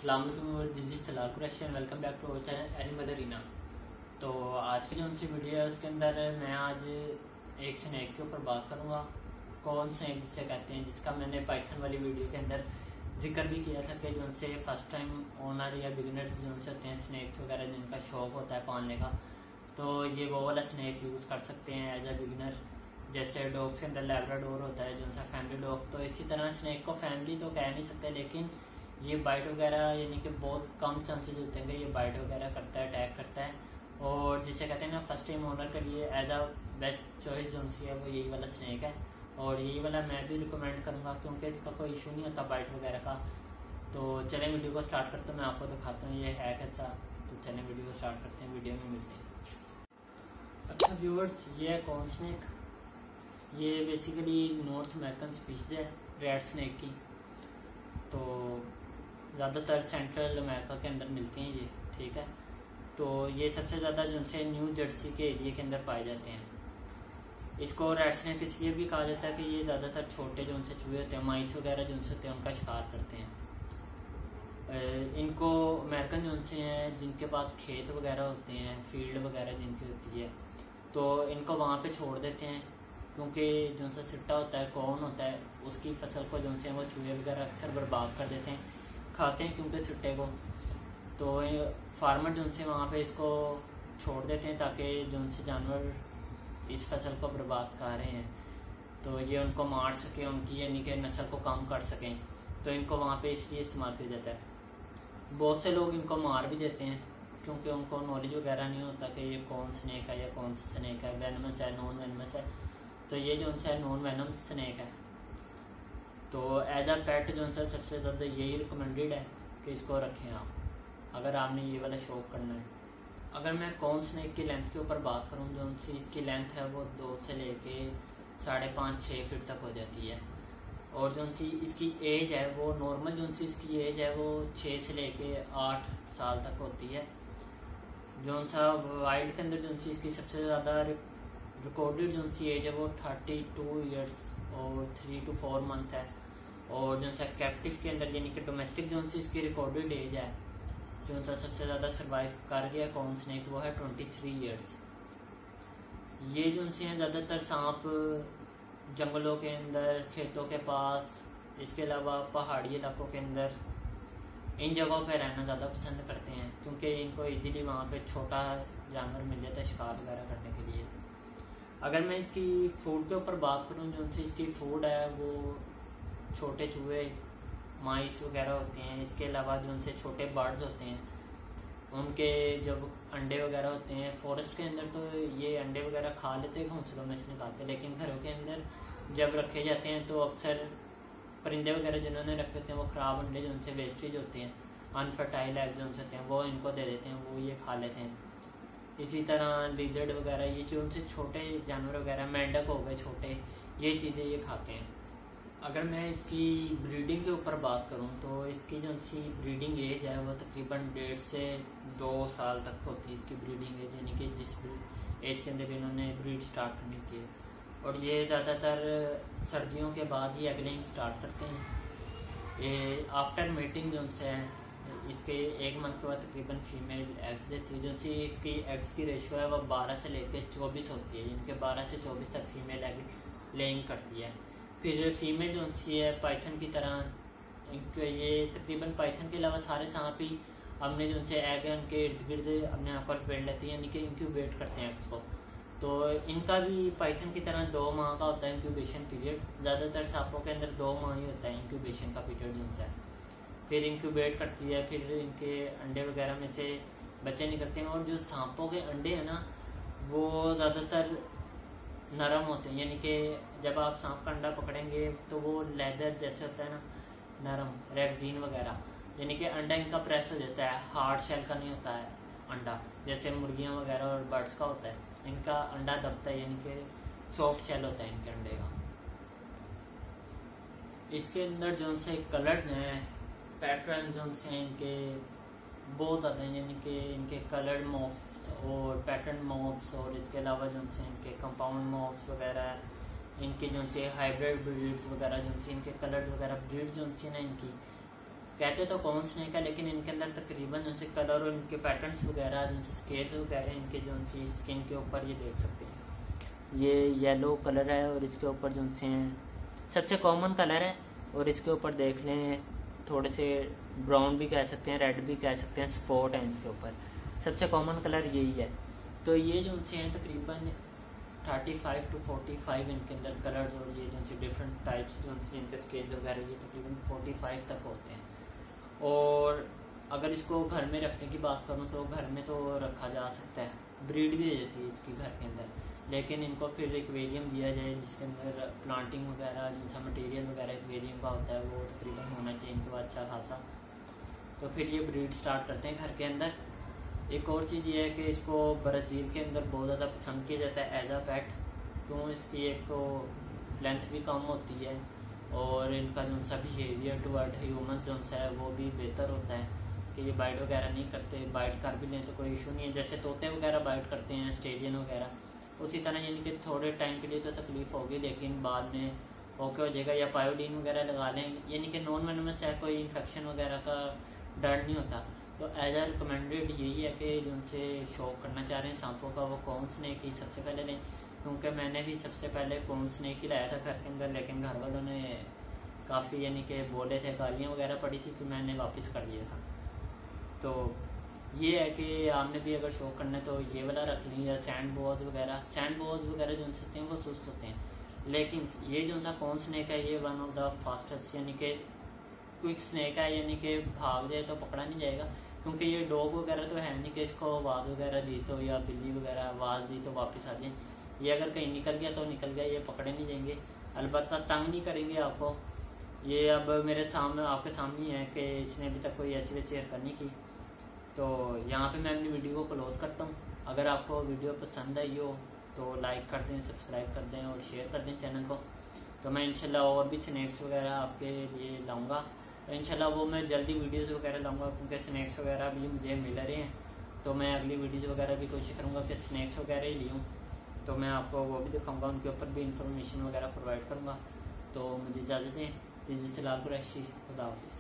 अस्सलाम वालेकुम, this is Talal Qureshi and welcome back to our channel animal arena. तो आज की जो उनसी वीडियो है उसके अंदर मैं आज एक स्नैक के ऊपर बात करूँगा। कौन स्नैक जिसे कहते हैं, जिसका मैंने पाइथन वाली वीडियो के अंदर जिक्र भी किया था कि जो उनसे फर्स्ट टाइम ओनर या बिगिनर्स जो उनसे होते हैं स्नैक्स वगैरह जिनका शौक होता है पालने का, तो ये वो वाला स्नैक यूज़ कर सकते हैं एज अ बिगिनर। जैसे डॉग्स के अंदर लैब्राडोर होता है जो उनका फैमिली डॉग, तो इसी तरह स्नैक को फैमिली तो कह नहीं सकते, लेकिन ये बाइट वगैरह यानी कि बहुत कम चांसेस होते हैं कि ये बाइट वगैरह करता है, अटैक करता है। और जिसे कहते हैं ना फर्स्ट टाइम ओनर के लिए एज अ बेस्ट चॉइस जो सी है वो यही वाला स्नैक है, और यही वाला मैं भी रिकमेंड करूँगा क्योंकि इसका कोई इशू नहीं होता बाइट वगैरह का। तो चलें वीडियो को स्टार्ट करते हैं, मैं आपको दिखाता हूँ ये है कैसा। तो चलें वीडियो को स्टार्ट करते हैं, वीडियो में मिलते हैं। अच्छा व्यूअर्स, ये है कॉर्न स्नैक। ये बेसिकली नॉर्थ अमेरिकन स्पीशीज है रेड स्नैक की। तो ज़्यादातर सेंट्रल अमेरिका के अंदर मिलते हैं ये, ठीक है। तो ये सबसे ज़्यादा जो उनसे न्यू जर्सी के एरिया के अंदर पाए जाते हैं। इसको रेड स्नैक इसलिए भी कहा जाता है कि ये ज़्यादातर छोटे जो उनसे चूहे होते हैं, माइस वगैरह जो उनसे होते हैं, उनका शिकार करते हैं। इनको अमेरिकन जो उनसे हैं जिनके पास खेत वगैरह होते हैं, फील्ड वगैरह जिनकी होती है, तो इनको वहाँ पे छोड़ देते हैं क्योंकि जो उनसे सिट्टा होता है, कॉर्न होता है, उसकी फसल को जो उनसे वो चूहे वगैरह अक्सर बर्बाद कर देते हैं, खाते हैं क्योंकि सिट्टे को। तो फार्मर जो उनसे वहाँ पे इसको छोड़ देते हैं ताकि जो उनसे जानवर इस फसल को बर्बाद कर रहे हैं तो ये उनको मार सके, उनकी यानी कि नस्ल को कम कर सकें। तो इनको वहाँ पे इसलिए इस्तेमाल किया जाता है। बहुत से लोग इनको मार भी देते हैं क्योंकि उनको नॉलेज वगैरह नहीं होता कि ये कौन स्नैक है या कौन सा स्नैक है, वेनमस है, नॉन वेनमस है। तो ये जो उनसे नॉन वेनम स्नैक है, तो एज अ पेट जो उनसे सबसे ज़्यादा यही रिकमेंडेड है कि इसको रखें आप, अगर आपने ये वाला शौक करना है। अगर मैं कॉर्न स्नैक की लेंथ के ऊपर बात करूँ, जो उनसे इसकी लेंथ है वो 2 से लेके 5.5-6 फीट तक हो जाती है। और जो उनसी इसकी एज है वो नॉर्मल जो उनसी इसकी एज है वो 6 से लेके 8 साल तक होती है। जो उनसा वाइल्ड के अंदर जो उनसी इसकी सबसे ज़्यादा रिकॉर्डेड जो उनसी एज है वो 32 ईयर्स और 3 to 4 मंथ है। और जो उनसा कैप्टिव के अंदर यानी कि डोमेस्टिक जो उनसी इसकी रिकॉर्डेड एज है, जो उनसा सबसे ज़्यादा सर्वाइव कर गया कॉर्न स्नैक, वो है 23 ईयर्स। ये जो उनसे हैं ज़्यादातर सांप जंगलों के अंदर, खेतों के पास, इसके अलावा पहाड़ी इलाकों के अंदर, इन जगहों पे रहना ज़्यादा पसंद करते हैं क्योंकि इनको इजीली वहाँ पे छोटा जानवर मिल जाता है शिकार वगैरह करने के लिए। अगर मैं इसकी फूड के ऊपर बात करूँ, जो उनसे इसकी फूड है वो छोटे चूहे, माइस वगैरह होते हैं। इसके अलावा जो उनसे छोटे बर्ड्स होते हैं, उनके जब अंडे वगैरह होते हैं फॉरेस्ट के अंदर, तो ये अंडे वगैरह खा लेते हैं, घोंसलों में से निकालते हैं। लेकिन घरों के अंदर जब रखे जाते हैं तो अक्सर परिंदे वगैरह जिन्होंने रखे होते हैं वो ख़राब अंडे जो उनसे वेस्टेज होते हैं, अनफर्टाइल एग जो उनसे होते हैं, वो इनको दे देते हैं, वो ये खा लेते हैं। इसी तरह लिजर्ड वगैरह, ये जो उनसे छोटे जानवर वगैरह, मेंढक हो गए छोटे, ये चीज़ें ये खाते हैं। अगर मैं इसकी ब्रीडिंग के ऊपर बात करूं तो इसकी जो सी ब्रीडिंग एज है वो तकरीबन 1.5 से 2 साल तक होती है इसकी ब्रीडिंग एज, यानी कि जिस एज के अंदर इन्होंने ब्रीड स्टार्ट करनी थी। और ये ज़्यादातर सर्दियों के बाद ही एग लेइंग स्टार्ट करते हैं। ये आफ्टर मीटिंग जो उनसे है, इसके 1 मंथ के बाद तकरीबन फीमेल एग्स देती है। जो सी इसकी एग्स की रेशो है वह 12 से लेकर 24 होती है, यानी कि 12 से 24 तक फीमेल एग लेइंग करती है। फिर फीमेल जो सी है पाइथन की तरह, ये तकरीबन पाइथन के अलावा सारे सांप ही अपने जो उनसे एग है उनके इर्द गिर्द अपने आप पर पेड़ लेते हैं, यानी कि इंक्यूबेट करते हैं एग्स को। तो इनका भी पाइथन की तरह 2 माह का होता है इंक्यूबेशन पीरियड। ज़्यादातर सांपों के अंदर 2 माह ही होता है इंक्यूबेशन का पीरियड जो उनसे है। फिर इंक्यूबेट करती है, फिर इनके अंडे वगैरह में से बच्चे निकलते हैं। और जो सांपों के अंडे हैं ना वो ज़्यादातर नरम होते हैं, यानी कि जब आप सांप का अंडा पकड़ेंगे तो वो लेदर जैसे होता है ना, नरम रेक्जीन वगैरह, यानी कि अंडा इनका प्रेस हो जाता है, हार्ड शेल का नहीं होता है अंडा जैसे मुर्गियां वगैरह और बर्ड्स का होता है। इनका अंडा दबता है, यानी कि सॉफ्ट शेल होता है इनके अंडे का। इसके अंदर जो से कलर्स हैं, पैटर्न जो से इनके बहुत ज़्यादा हैं, यानी कि इनके कलर्ड मॉफ्स और पैटर्न मॉफ्स, और इसके अलावा जो से इनके कंपाउंड मॉफ्स वगैरह, इनके जो से हाइब्रिड ब्रीड्स वगैरह जो से इनके कलर्स वगैरह ब्रीड जो सी ना इनकी कहते तो कौन स्नेक है, लेकिन इनके अंदर तकरीबन जैसे कलर और इनके पैटर्न्स वगैरह, जैसे स्केल्स वगैरह इनके जो सी स्किन के ऊपर ये देख सकते हैं। ये येलो कलर है और इसके ऊपर जो से सबसे कॉमन कलर है, और इसके ऊपर देख लें थोड़े से ब्राउन भी कह सकते हैं, रेड भी कह सकते हैं, स्पॉट है इसके ऊपर। सबसे कॉमन कलर यही है। तो ये जो से हैं तकरीबन 35 to 45 इनके अंदर कलर्स, और ये जो डिफरेंट टाइप्स जो इनके स्केल्स वगैरह ये तकरीबन 45 तक होते हैं। और अगर इसको घर में रखने की बात करूँ तो घर में तो रखा जा सकता है, ब्रीड भी हो जाती है इसकी घर के अंदर, लेकिन इनको फिर एक्वेरियम दिया जाए जिसके अंदर प्लांटिंग वगैरह जिनसा मटेरियल वगैरह एक्वेरियम का होता है वो तकरीबन होना चाहिए इनके बाद अच्छा खासा। तो फिर ये ब्रीड स्टार्ट करते हैं घर के अंदर। एक और चीज़ ये है कि इसको ब्राज़ील के अंदर बहुत ज़्यादा पसंद किया जाता है एज अ पेट। क्यों? इसकी एक तो लेंथ भी कम होती है और इनका जो सा बिहेवियर टुवर्ड ह्यूमन्स जो सा है वो भी बेहतर होता है कि ये बाइट वगैरह नहीं करते। बाइट कर भी लें तो कोई इशू नहीं है, जैसे तोते वगैरह बाइट करते हैं, ऑस्ट्रेलियन वगैरह, उसी तरह यानी कि थोड़े टाइम के लिए तो तकलीफ होगी लेकिन बाद में ओके हो जाएगा। या पायोडीन वगैरह लगा लें, यानी कि नॉन वेनमस है, कोई इन्फेक्शन वगैरह का डर नहीं होता। तो एज आ रिकमेंडेड यही है कि जिनसे शौक करना चाह रहे हैं सांपों का वो कौन स्नेक ही सबसे पहले लें, क्योंकि मैंने भी सबसे पहले कौन स्नेक ही लाया था घर के अंदर, लेकिन घर वालों ने काफ़ी यानी कि बोले थे, गालियाँ वगैरह पड़ी थी, फिर मैंने वापस कर दिया था। तो ये है कि आपने भी अगर शौक करना है तो ये वाला रख लें, या सैंड बॉल्स वगैरह जो होते हैं वो सुस्त होते हैं, लेकिन ये जो सा कौन स्नेक है ये वन ऑफ द फास्टेस्ट यानी कि क्विक स्नेक है, यानी कि भाग जाए तो पकड़ा नहीं जाएगा, क्योंकि ये डॉग वगैरह तो है नहीं कि इसको आवाज़ वगैरह दी तो या बिल्ली वगैरह आवाज़ दी तो वापस आ जाए। ये अगर कहीं निकल गया तो निकल गया, ये पकड़े नहीं जाएंगे, अलबत्ता तंग नहीं करेंगे आपको। ये अब मेरे सामने आपके सामने है कि इसने अभी तक कोई ऐसी वैसी हरकत नहीं की। तो यहाँ पे मैं अपनी वीडियो को क्लोज करता हूँ। अगर आपको वीडियो पसंद आई हो तो लाइक कर दें, सब्सक्राइब कर दें और शेयर कर दें चैनल को। तो मैं इंशाल्लाह और भी स्नैक्स वगैरह आपके लिए लाऊंगा, तो इंशाल्लाह वो मैं जल्दी वीडियोस वगैरह लाऊंगा, क्योंकि स्नैक्स वगैरह भी मुझे मिल रहे हैं। तो मैं अगली वीडियोस वगैरह भी कोशिश करूँगा कि स्नैक्स वगैरह ही लूँ, तो मैं आपको वो भी दिखाऊँगा, उनके ऊपर भी इंफॉर्मेशन वगैरह प्रोवाइड करूँगा। तो मुझे इजाज़त दें, फिलहाल कुरैशी, खुदा हाफिज़।